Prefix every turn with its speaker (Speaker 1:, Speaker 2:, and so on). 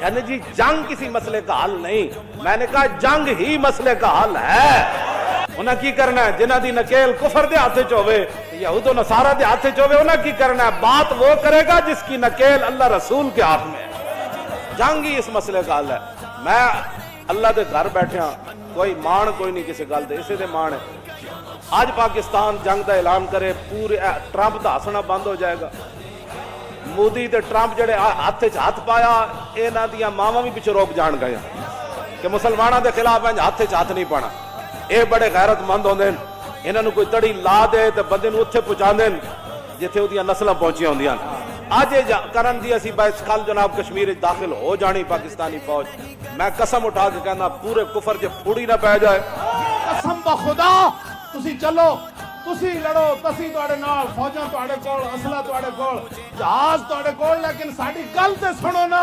Speaker 1: कहने जी जंग किसी मसले का हल नहीं। मैंने कहा जंग ही मसले का हल है। उन्हें की करना है जिन्हों की नकेल कुफर के हाथ च होवे, यहूद नसारा के हाथ च होवे, उन्हें की करना है बात वो करेगा जिसकी नकेल अल्लाह रसूल के हाथ में है। जंग ही इस मसले का हल है। मैं अल्लाह के घर बैठा कोई मान कोई नहीं किसी गल दे, इसे दे मान है। आज पाकिस्तान जंग का ऐलान करे, पूरे ट्रंप का हसना बंद हो जाएगा। मोदी ते ट्रंप जड़े हाथ च हाथ पाया, इन्हां दियां मावां भी पिछे रोक जान गए कि मुसलमानों के खिलाफ हाथ च हाथ नहीं पाना। ये बड़े गैरतमंद होंदे, इन्हां कोई तड़ी ला दे तो बंदे नूं उत्थे पहुंचा देन जिथे उहदियां नस्लां पहुंचियां होंदियां। अज करन दी असीं बस कल जनाब कश्मीर दाखिल हो जानी पाकिस्तानी फौज। मैं कसम उठा के कहना पूरे कुफर च फूड़ी ना पै जाए।
Speaker 2: कसम बखुदा तुसी चलो, तुसी लड़ो, तसी तुहाडे नाल, फौजां तुहाडे कोल, असला तुहाडे कोल, जहाज तुहाडे कोल, लेकिन साडी गल ते सुनो ना।